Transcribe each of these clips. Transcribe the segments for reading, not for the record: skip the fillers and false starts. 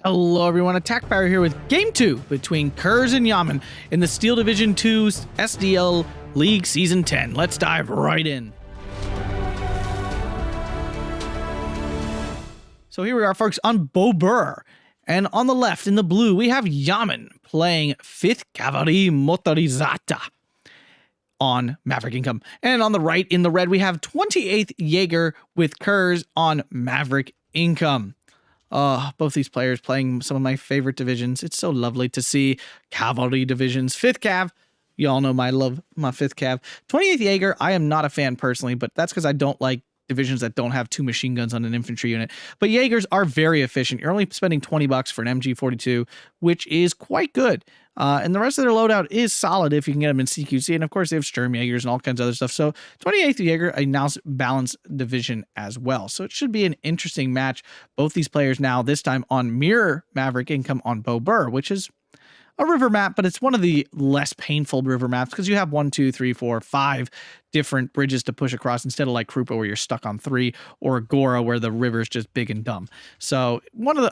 Hello everyone, Attack Power here with Game 2 between Khers and Yaman in the SDL Division 2's SDL League Season 10. Let's dive right in. So here we are, folks, on Bobr. And on the left, in the blue, we have Yaman playing 5th Cavalry Motorizata on Maverick Income. And on the right, in the red, we have 28th Jaeger with Khers on Maverick Income. Both these players playing some of my favorite divisions. It's so lovely to see cavalry divisions. 5th Cav, you all know my love, my 5th Cav. 28th Jaeger, I am not a fan personally, but that's because I don't like divisions that don't have 2 machine guns on an infantry unit. But Jaegers are very efficient. You're only spending 20 bucks for an MG42, which is quite good. And the rest of their loadout is solid if you can get them in CQC. And of course, they have Sturm Jaegers and all kinds of other stuff. So 28th Jaeger, a now balanced division as well. So it should be an interesting match. Both these players now, this time on Mirror Maverick Income on Bobr, which is a river map, but it's one of the less painful river maps because you have 1, 2, 3, 4, 5 different bridges to push across instead of like Krupa where you're stuck on 3, or Agora where the river is just big and dumb. So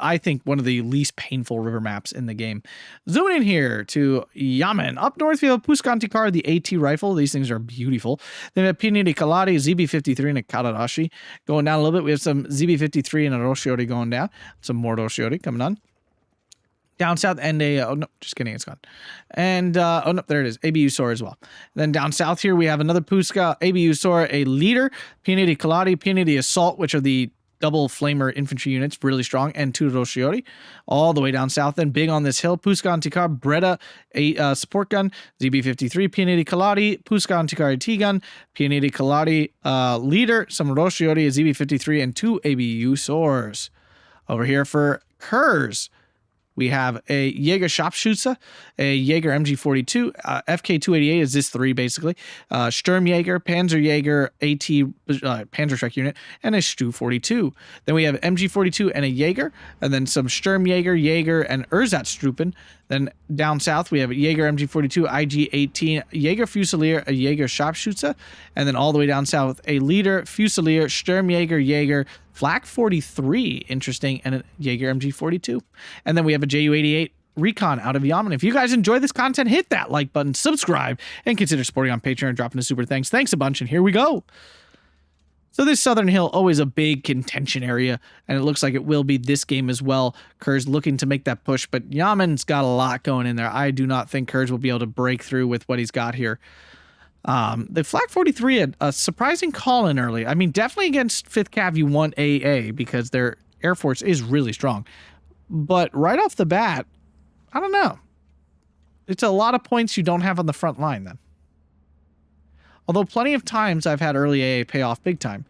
I think one of the least painful river maps in the game. Zooming in here to Yaman. Up north we have a Puskantikar, the AT rifle. These things are beautiful. Then we have Pinidi Kaladi, ZB53 and a Karadashi. Going down a little bit, we have some ZB53 and a Roshiori going down. Some more Roshiori coming on. Down south, and a, oh no, just kidding, it's gone. And, oh no, there it is, ABU Sora as well. Then down south here, we have another Puska, ABU Sora, a leader, Pianidi Kaladi, Pianidi Assault, which are the double flamer infantry units, really strong, and 2 Roshiori. All the way down south, then big on this hill, Puska Antikar, Breda, a support gun, ZB53, Pianidi Kaladi, Puska Antikar, AT gun, Pianidi Kaladi, leader, some Roshiori, a ZB53, and 2 ABU Soras. Over here for Khers, we have a Jaeger Sharpschütze, a Jaeger MG42, FK288 is this 3 basically, Sturmjäger, Panzerjäger, AT Panzerschreck unit, and a Stu 42. Then we have MG42 and a Jaeger, and then some Sturmjäger, Jaeger, and Ersatztruppen. Then down south, we have a Jaeger MG42, IG-18, Jaeger Fusilier, a Jaeger Sharpschütze, and then all the way down south, a Leader, Fusilier, Sturmjäger, Jaeger, Flak 43, interesting, and a Jaeger MG42. And then we have a Ju-88 Recon out of Yaman. If you guys enjoy this content, hit that like button, subscribe, and consider supporting on Patreon and dropping a super thanks. Thanks a bunch, and here we go. So this southern hill, always a big contention area, and it looks like it will be this game as well. Khers looking to make that push, but Yaman's got a lot going in there. I do not think Khers will be able to break through with what he's got here. The Flak 43 had a surprising call in early. I mean, definitely against 5th Cav you want AA because their Air Force is really strong. But right off the bat, I don't know. It's a lot of points you don't have on the front line then. Although plenty of times I've had early AA pay off big time.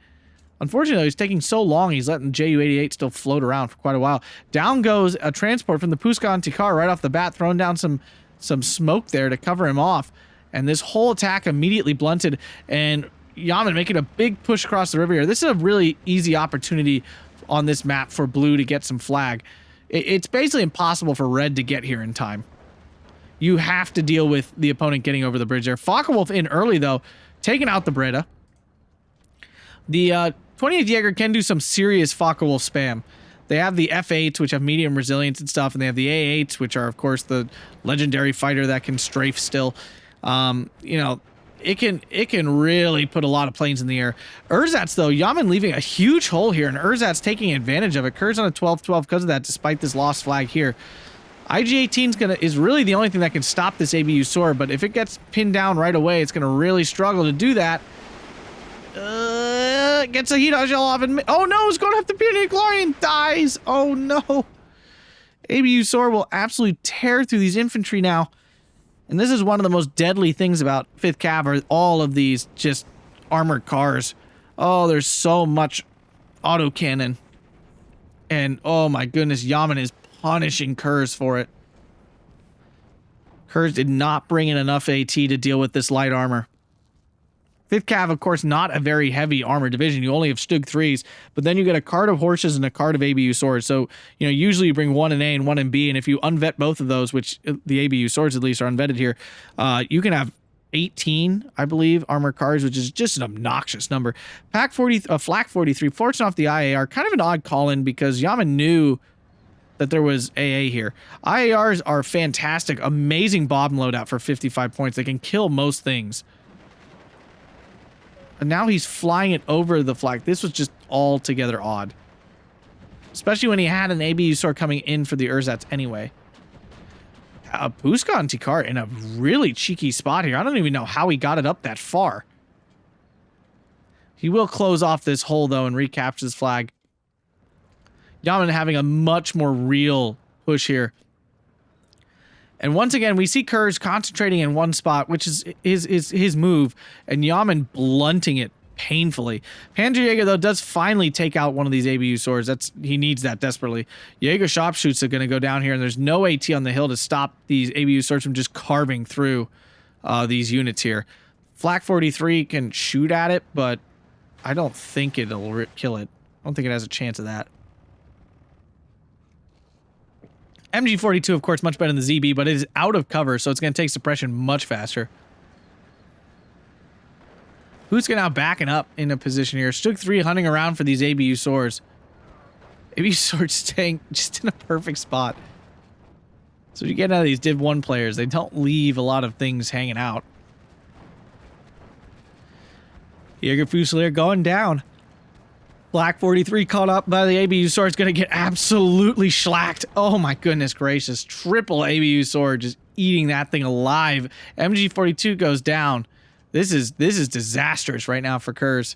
Unfortunately, it's taking so long, he's letting Ju-88 still float around for quite a while. Down goes a transport from the Puska Antikar right off the bat, throwing down some smoke there to cover him off. And this whole attack immediately blunted, and Yaman making a big push across the river here. This is a really easy opportunity on this map for blue to get some flag. It's basically impossible for red to get here in time. You have to deal with the opponent getting over the bridge there. Focke-Wulf in early, though, taking out the Breda. The 28th Jaeger can do some serious Focke-Wulf spam. They have the F8s, which have medium resilience and stuff, and they have the A8s, which are, of course, the legendary fighter that can strafe still. You know, it can really put a lot of planes in the air. Ersatz, though, Yaman leaving a huge hole here, and Ersatz taking advantage of it. Khers on a 12-12 because of that, despite this lost flag here. IG-18 is really the only thing that can stop this ABU Sora, but if it gets pinned down right away, it's going to really struggle to do that. Gets a heat shell off, and oh no, it's going to have to be an Glorian, dies. Oh no. ABU Sora will absolutely tear through these infantry now. And this is one of the most deadly things about 5th Cav are all of these just armored cars. Oh, there's so much autocannon. And oh my goodness, Yaman is punishing Khers for it. Khers did not bring in enough AT to deal with this light armor. 5th Cav, of course, not a very heavy armor division. You only have Stug 3s, but then you get a card of horses and a card of ABU swords. So, you know, usually you bring one in A and one in B, and if you unvet both of those, which the ABU swords at least are unvetted here, you can have 18, I believe, armor cards, which is just an obnoxious number. Flak 43, forcing off the IAR, kind of an odd call-in because Yaman knew that there was AA here. IARs are fantastic, amazing bomb loadout for 55 points. They can kill most things. And now he's flying it over the flag. This was just altogether odd. Especially when he had an ABU sword coming in for the Urzats anyway. Puskan Tikar in a really cheeky spot here. I don't even know how he got it up that far. He will close off this hole, though, and recapture his flag. Yaman having a much more real push here. And once again, we see Khers concentrating in one spot, which is his move, and Yaman blunting it painfully. Jaeger, though, does finally take out one of these ABU swords. He needs that desperately. Jaeger sharpshoots are going to go down here, and there's no AT on the hill to stop these ABU swords from just carving through these units here. Flak 43 can shoot at it, but I don't think it'll kill it. I don't think it has a chance of that. MG42, of course, much better than the ZB, but it is out of cover, so it's going to take suppression much faster. Who's now backing up in a position here? Stug 3 hunting around for these ABU swords. ABU swords staying just in a perfect spot. So you get out of these Div 1 players, they don't leave a lot of things hanging out. Jaeger Fusilier going down. Black 43 caught up by the ABU sword is going to get absolutely shellacked. Oh my goodness gracious. Triple ABU sword just eating that thing alive. MG42 goes down. This is disastrous right now for Khers.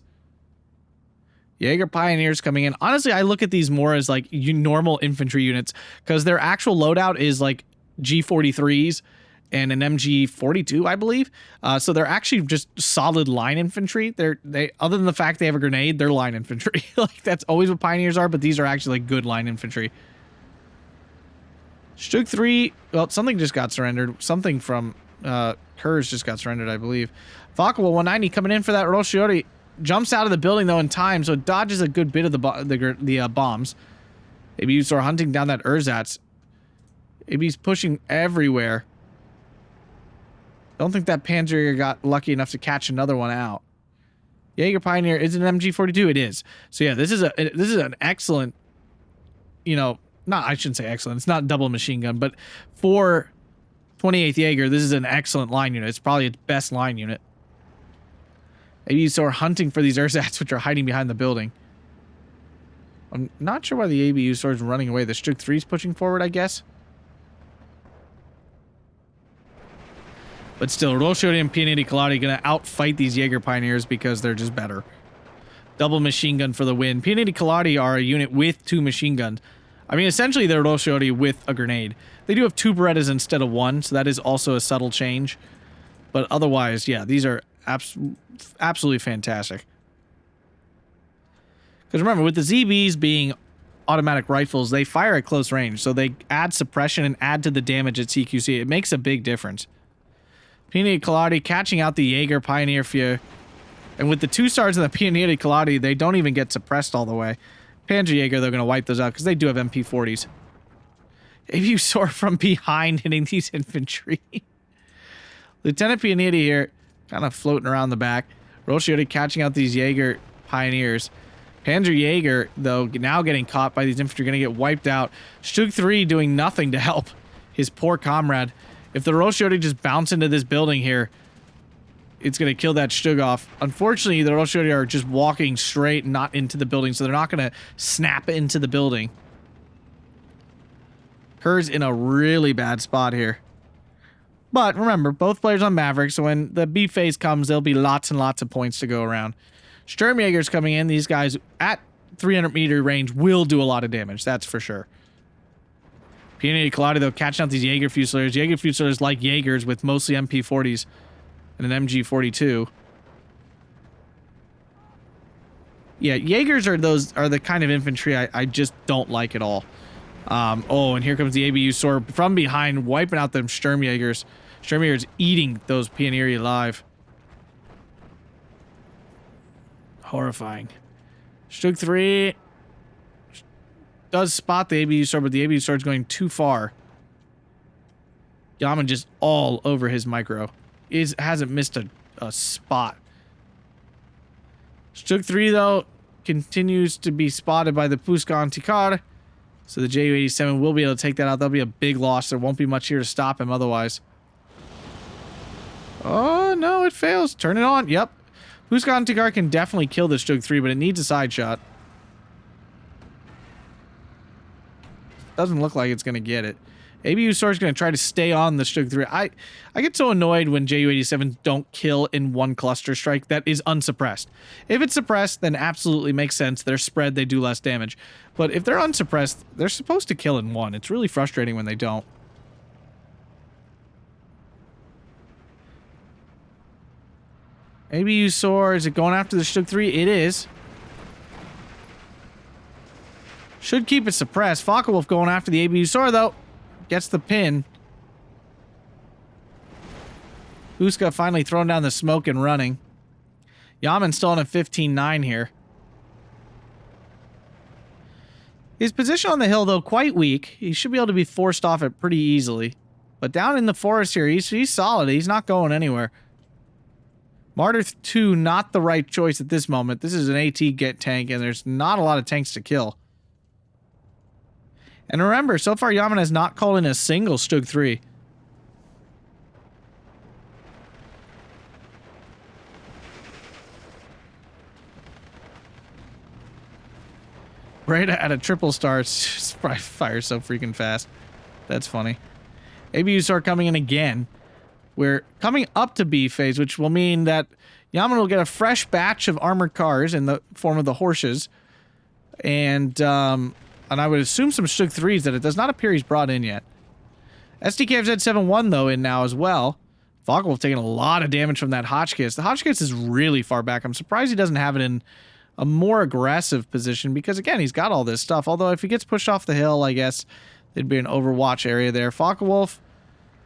Jaeger Pioneers coming in. Honestly, I look at these more as like normal infantry units because their actual loadout is like G43s and an MG42, I believe. So they're actually just solid line infantry. They other than the fact they have a grenade, they're line infantry. Like that's always what Pioneers are, but these are actually like good line infantry. Stug 3, well, something just got surrendered. Something from Khers just got surrendered, I believe. Vakawal 190 coming in for that Roshiori. Jumps out of the building though in time, so it dodges a good bit of the bombs. Maybe you start hunting down that Urzats. Maybe he's pushing everywhere. Don't think that Panzer got lucky enough to catch another one out. Jaeger Pioneer is an MG42. It is. So yeah, this is an excellent. You know, I shouldn't say excellent. It's not double machine gun, but for 28th Jaeger, this is an excellent line unit. It's probably its best line unit. Maybe you start hunting for these Urzats, which are hiding behind the building. I'm not sure why the ABU sword's running away. The Stug 3's pushing forward, I guess. But still, Roshiori and Pianeti Kaladi going to outfight these Jaeger Pioneers because they're just better. Double machine gun for the win. Pianeti Kaladi are a unit with 2 machine guns. I mean, essentially, they're Roshiori with a grenade. They do have 2 Berettas instead of 1, so that is also a subtle change. But otherwise, yeah, these are absolutely fantastic. Because remember, with the ZBs being automatic rifles, they fire at close range, so they add suppression and add to the damage at CQC. It makes a big difference. Pianeti Kaladi catching out the Jaeger Pioneer Fear. And with the 2 stars in the Pianeti Kaladi, they don't even get suppressed all the way. Panzer Jaeger, they're going to wipe those out because they do have MP40s. ABU sword from behind hitting these infantry. Lieutenant Pianeti here, kind of floating around the back. Roshiori catching out these Jaeger Pioneers. Panzer Jaeger, though, now getting caught by these infantry, going to get wiped out. Stug 3 doing nothing to help his poor comrade. If the Roshiori just bounce into this building here, it's going to kill that Stug off. Unfortunately, the Roshiori are just walking straight, not into the building, so they're not going to snap into the building. Khers in a really bad spot here. But remember, both players on Maverick, so when the B phase comes, there'll be lots and lots of points to go around. Sturmjäger's coming in. These guys at 300 meter range will do a lot of damage, that's for sure. Pianeti Kaladi, though, catching out these Jaeger Fusiliers. Jaeger Fusiliers like Jaegers with mostly MP40s and an MG42. Yeah, Jaegers are the kind of infantry I just don't like at all. Oh, and here comes the ABU sword from behind, wiping out them Sturmjägers. Sturmjägers eating those Pianeri alive. Horrifying. Stug 3 does spot the ABU sword, but the ABU sword's going too far. Yaman just all over his micro. Hasn't missed a spot. Stug 3, though, continues to be spotted by the Puskan Tikar. So the Ju-87 will be able to take that out. That'll be a big loss. There won't be much here to stop him otherwise. Oh, no, it fails. Turn it on. Yep. Husqvarna can definitely kill this Stug 3, but it needs a side shot. Doesn't look like it's going to get it. ABU Sword is going to try to stay on the Stug 3. I get so annoyed when Ju-87s don't kill in one cluster strike that is unsuppressed. If it's suppressed, then absolutely makes sense. They're spread, they do less damage. But if they're unsuppressed, they're supposed to kill in one. It's really frustrating when they don't. ABU Sword, is it going after the Stug 3? It is. Should keep it suppressed. Focke-Wulf going after the ABU Sword, though. Gets the pin. Huska finally throwing down the smoke and running. Yaman still on a 15-9 here. His position on the hill, though, quite weak. He should be able to be forced off it pretty easily. But down in the forest here, he's solid. He's not going anywhere. Martyr 2, not the right choice at this moment. This is an AT get tank, and there's not a lot of tanks to kill. And remember, so far Yaman has not called in a single Stug 3. Right at a triple star, it's probably fires so freaking fast. That's funny. ABUs are coming in again. We're coming up to B phase, which will mean that Yaman will get a fresh batch of armored cars in the form of the horses. And I would assume some Stug 3s that it does not appear he's brought in yet. SDKFZ-71, though, in now as well. Focke-Wulf taking a lot of damage from that Hotchkiss. The Hotchkiss is really far back. I'm surprised he doesn't have it in a more aggressive position because, again, he's got all this stuff. Although, if he gets pushed off the hill, I guess there'd be an overwatch area there. Focke-Wulf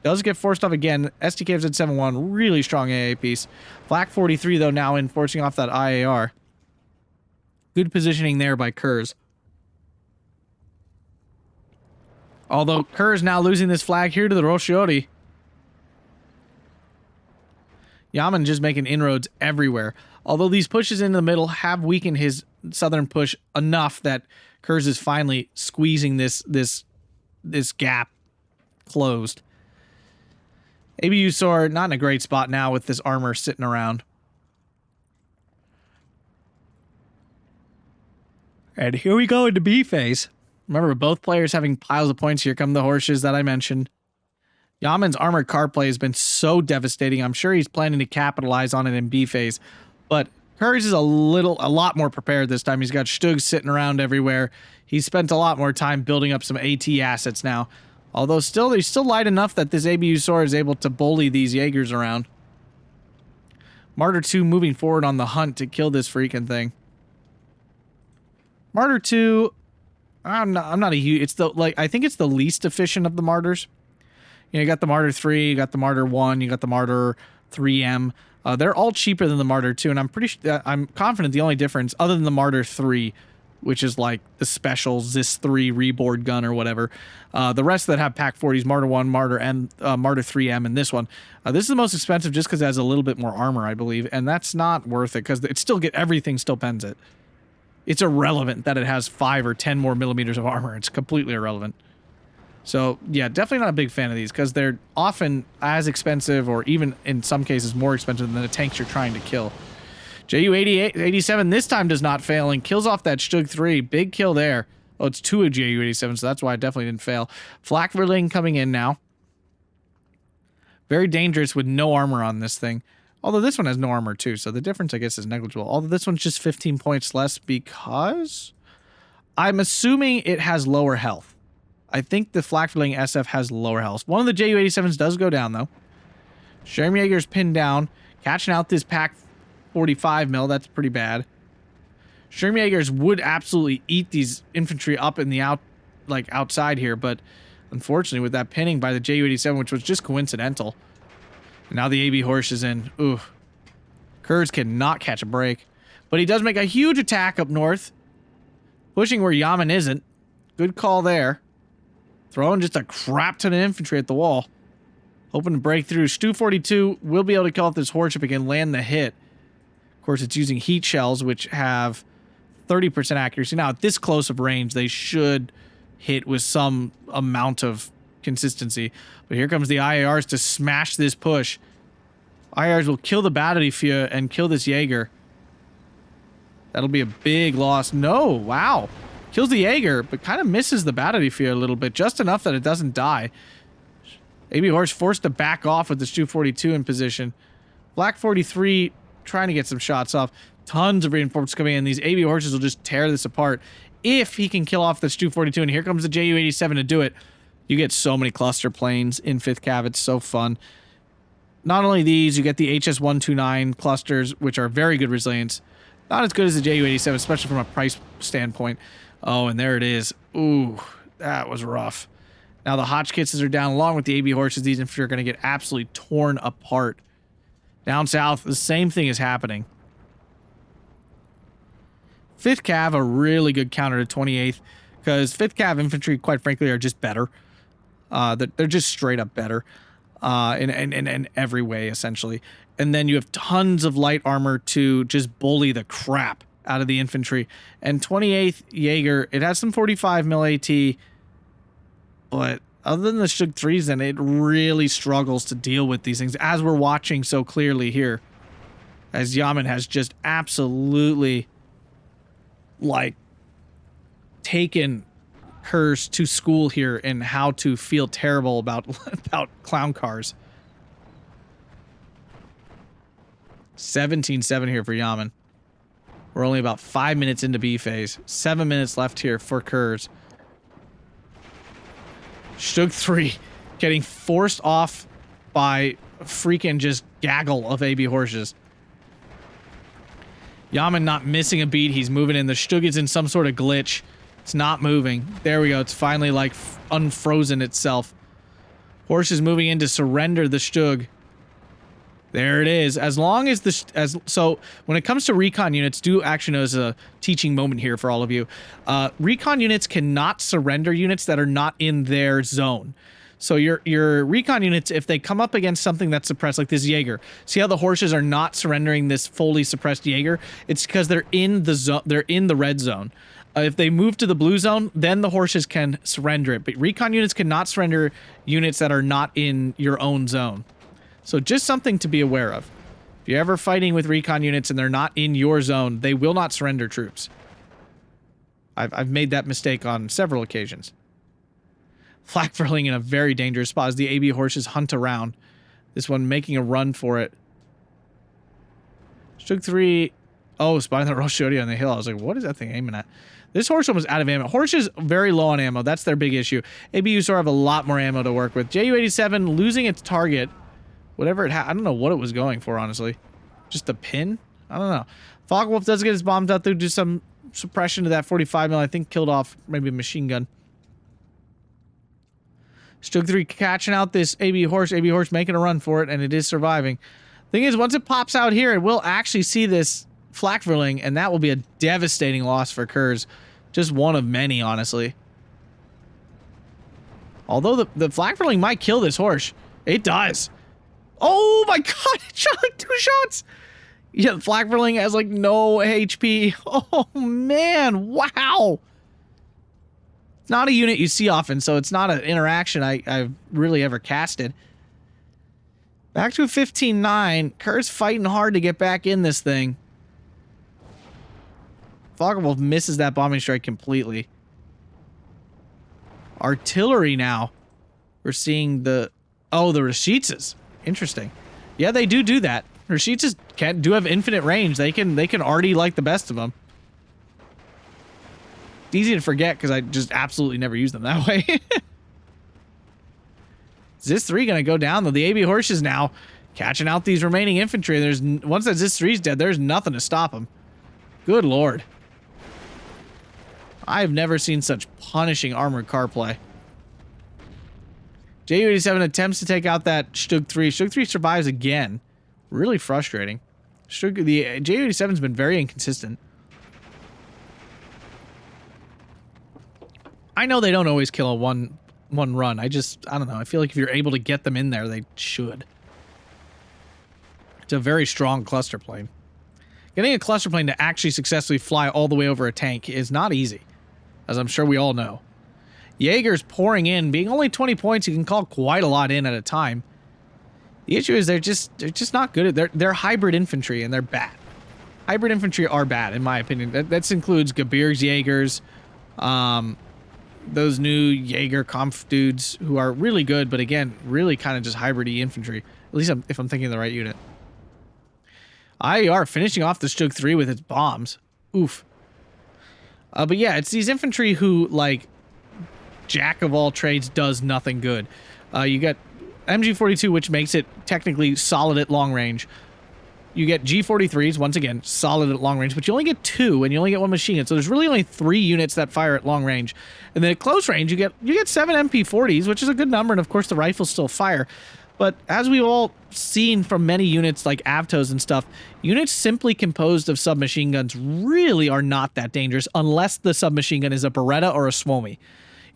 does get forced off again. SDKFZ-71, really strong AA piece. Flak 43, though, now in forcing off that IAR. Good positioning there by Khers. Although Kher is now losing this flag here to the Roshiori. Yaman just making inroads everywhere. Although these pushes into the middle have weakened his southern push enough that Khers is finally squeezing this gap closed. ABU Sword not in a great spot now with this armor sitting around. And here we go into B phase. Remember, both players having piles of points. Here come the horses that I mentioned. Yaman's armored car play has been so devastating. I'm sure he's planning to capitalize on it in B phase. But Khers is a lot more prepared this time. He's got Stugs sitting around everywhere. He's spent a lot more time building up some AT assets now. Although he's still light enough that this ABU Sword is able to bully these Jaegers around. Martyr 2 moving forward on the hunt to kill this freaking thing. Martyr 2... I'm not a huge... It's the, I think it's the least efficient of the Martyrs. You know, you got the Martyr 3, you got the Martyr 1, you got the Martyr 3M. They're all cheaper than the Martyr 2, and I'm confident the only difference, other than the Martyr 3, which is like the special Zis 3 reboard gun or whatever, the rest that have Pack 40s, Martyr 1, Martyr 3M, and this one. This is the most expensive just because it has a little bit more armor, I believe, and that's not worth it because everything still pens it. It's irrelevant that it has 5 or 10 more millimeters of armor. It's completely irrelevant. So, yeah, definitely not a big fan of these because they're often as expensive or even in some cases more expensive than the tanks you're trying to kill. Ju-87 this time does not fail and kills off that Stug 3. Big kill there. Oh, it's 2 of Ju-87, so that's why it definitely didn't fail. Flak Verling coming in now. Very dangerous with no armor on this thing. Although this one has no armor too, so the difference, I guess, is negligible. Although this one's just 15 points less because... I'm assuming it has lower health. I think the Flakverling SF has lower health. One of the Ju-87s does go down, though. Jaeger's pinned down. Catching out this Pack 45 mil. That's pretty bad. Jaegers would absolutely eat these infantry up in the outside here, but unfortunately with that pinning by the Ju-87, which was just coincidental... And now the AB horse is in. Ooh. Khers cannot catch a break. But he does make a huge attack up north. Pushing where Yaman isn't. Good call there. Throwing just a crap ton of infantry at the wall. Hoping to break through. Stu 42 will be able to kill off this horse if it can land the hit. Of course, it's using heat shells, which have 30% accuracy. Now, at this close of range, they should hit with some amount of consistency. But here comes the IARs to smash this push. IARs will kill the battery Fear and kill this Jaeger. That'll be a big loss. No, wow. Kills the Jaeger, but kind of misses the battery Fear a little bit, just enough that it doesn't die. AB Horse forced to back off with the Stu 42 in position. Black 43 trying to get some shots off. Tons of reinforcements coming in. These AB Horses will just tear this apart if he can kill off the Stu 42. And here comes the Ju-87 to do it. You get so many cluster planes in 5th Cav. It's so fun. Not only these, you get the HS-129 clusters, which are very good resilience. Not as good as the Ju-87, especially from a price standpoint. Oh, and there it is. Ooh, that was rough. Now the Hotchkisses are down along with the AB Horses. These infantry are going to get absolutely torn apart. Down south, the same thing is happening. 5th Cav, a really good counter to 28th, because 5th Cav infantry, quite frankly, are just better. They're just straight up better in every way, essentially. And then you have tons of light armor to just bully the crap out of the infantry. And 28th Jaeger, it has some 45 mil AT, but other than the Shug 3s, then it really struggles to deal with these things, as we're watching so clearly here. As Yaman has just absolutely, like, taken Khers to school here in how to feel terrible about clown cars. 17-7 here for Yaman. We're only about 5 minutes into B phase. 7 minutes left here for Khers. Shug 3 getting forced off by freaking just gaggle of AB Horses. Yaman not missing a beat. He's moving in. The Stug is in some sort of glitch. It's not moving. There we go. It's finally like unfrozen itself. Horse is moving in to surrender the Stug. There it is. As long as so when it comes to recon units, do actually know, as a teaching moment here for all of you. Recon units cannot surrender units that are not in their zone. So your recon units, if they come up against something that's suppressed, like this Jaeger, see how the horses are not surrendering this fully suppressed Jaeger? It's because they're in the zone. They're in the red zone. If they move to the blue zone, then the horses can surrender it. But recon units cannot surrender units that are not in your own zone. So just something to be aware of. If you're ever fighting with recon units and they're not in your zone, they will not surrender troops. I've made that mistake on several occasions. Flak Verling in a very dangerous spot as the AB horses hunt around. This one making a run for it. Shug 3. Oh, spotting the Roshodi on the hill. I was like, what is that thing aiming at? This horse almost out of ammo. Horse is very low on ammo. That's their big issue. AB Usor have a lot more ammo to work with. Ju-87 losing its target. Whatever it had. I don't know what it was going for, honestly. Just a pin? I don't know. Focke-Wulf does get his bombs out there, do some suppression to that 45 mil. I think killed off maybe a machine gun. Stug 3 catching out this AB horse. AB horse making a run for it, and it is surviving. Thing is, once it pops out here, it will actually see this Flak Verling, and that will be a devastating loss for Khers. Just one of many, honestly. Although the Flak Verling might kill this horse. It does. Oh my god, it shot like 2 shots! Yeah, the Flak Verling has like no HP. Oh man, wow! It's not a unit you see often, so it's not an interaction I've really ever casted. Back to a 15-9. Khers fighting hard to get back in this thing. Focke-Wulf misses that bombing strike completely. Artillery now. We're seeing the... Oh, the Rashitsas. Interesting. Yeah, they do that. Rashitsas do have infinite range. They can already like the best of them. It's easy to forget because I just absolutely never use them that way. Zis 3 gonna go down though. The AB horses now catching out these remaining infantry. There's once that Zis 3's dead, there's nothing to stop them. Good lord. I've never seen such punishing armored car play. Ju-87 attempts to take out that Stug 3. Stug 3 survives again. Really frustrating. The Ju-87's been very inconsistent. I know they don't always kill a one run. I don't know. I feel like if you're able to get them in there, they should. It's a very strong cluster plane. Getting a cluster plane to actually successfully fly all the way over a tank is not easy, as I'm sure we all know. Jaeger's pouring in. Being only 20 points, you can call quite a lot in at a time. The issue is they're just not good at they're hybrid infantry and they're bad. Hybrid infantry are bad in my opinion. That includes Gabir's Jaegers, those new Jaeger Kampf dudes who are really good, but again, really kind of just hybrid-y infantry. At least if I'm thinking of the right unit. IAR finishing off the Stug 3 with its bombs. Oof. But yeah, it's these infantry who, like, jack of all trades does nothing good. You got MG42, which makes it technically solid at long range. You get G43s, once again, solid at long range, but you only get 2, and you only get 1 machine gun, so there's really only 3 units that fire at long range. And then at close range, you get 7 MP40s, which is a good number, and of course the rifles still fire. But as we've all seen from many units like Avtos and stuff, units simply composed of submachine guns really are not that dangerous unless the submachine gun is a Beretta or a Suomi.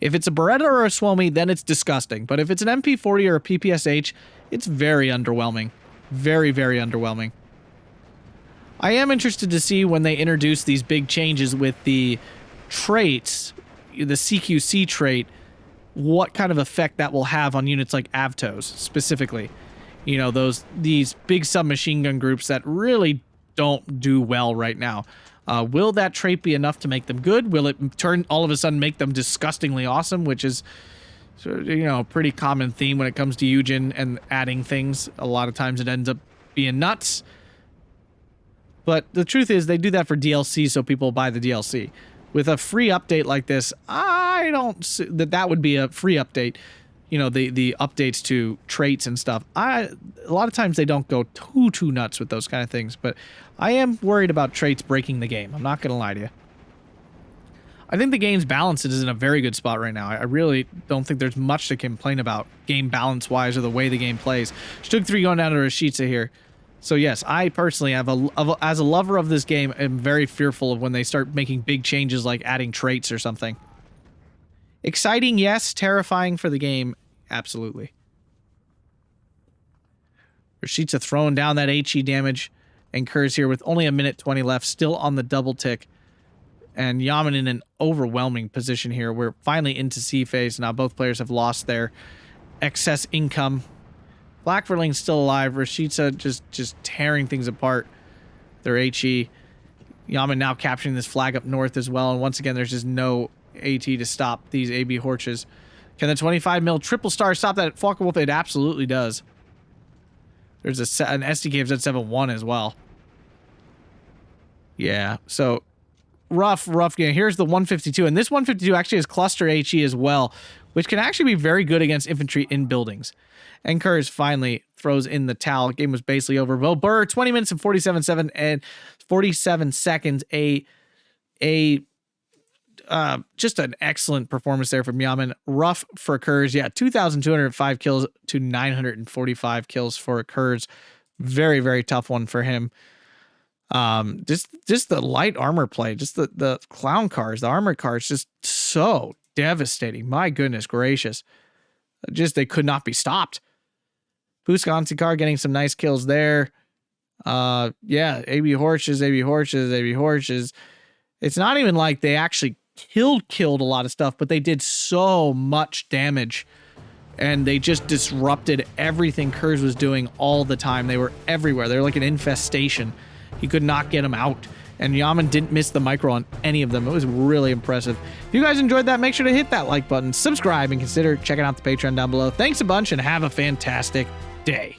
If it's a Beretta or a Suomi, then it's disgusting. But if it's an MP40 or a PPSH, it's very underwhelming. Very, very underwhelming. I am interested to see when they introduce these big changes with the traits, the CQC trait, what kind of effect that will have on units like Avtos specifically. You know, these big submachine gun groups that really don't do well right now. Will that trait be enough to make them good? Will it all of a sudden make them disgustingly awesome, which is, you know, a pretty common theme when it comes to Eugen and adding things. A lot of times it ends up being nuts. But the truth is they do that for DLC so people buy the DLC. With a free update like this, I don't see that would be a free update. You know, the updates to traits and stuff. A lot of times they don't go too nuts with those kind of things, but I am worried about traits breaking the game. I'm not going to lie to you. I think the game's balance is in a very good spot right now. I really don't think there's much to complain about game balance-wise or the way the game plays. Stug 3 going down to Rashica here. So yes, I personally have as a lover of this game, am very fearful of when they start making big changes like adding traits or something. Exciting, yes. Terrifying for the game, absolutely. Rashica throwing down that HE damage, and Khers here with only 1:20 left, still on the double tick. And Yaman in an overwhelming position here. We're finally into C phase now. Both players have lost their excess income. Blackverling's still alive. Rashica just tearing things apart. Their HE. Yaman now capturing this flag up north as well. And once again, there's just no AT to stop these AB Horches. Can the 25mm triple star stop that Focke-Wulf? It absolutely does. There's an SDK Z7-1 as well. Yeah, so rough game. Here's the 152. And this 152 actually has cluster HE as well, which can actually be very good against infantry in buildings. And Khers finally throws in the towel. Game was basically over. Bobr, 20 minutes and 47 seconds. Just an excellent performance there from Yaman. Rough for Khers. Yeah, 2,205 kills to 945 kills for Khers. Very, very tough one for him. Just the light armor play, just the clown cars, the armored cars, just so devastating. My goodness gracious. Just they could not be stopped. Puskansi car getting some nice kills there. Yeah, AB Horches. It's not even like they actually killed a lot of stuff, but they did so much damage. And they just disrupted everything Khers was doing all the time. They were everywhere. They were like an infestation. He could not get them out. And Yaman didn't miss the micro on any of them. It was really impressive. If you guys enjoyed that, make sure to hit that like button, subscribe, and consider checking out the Patreon down below. Thanks a bunch, and have a fantastic day.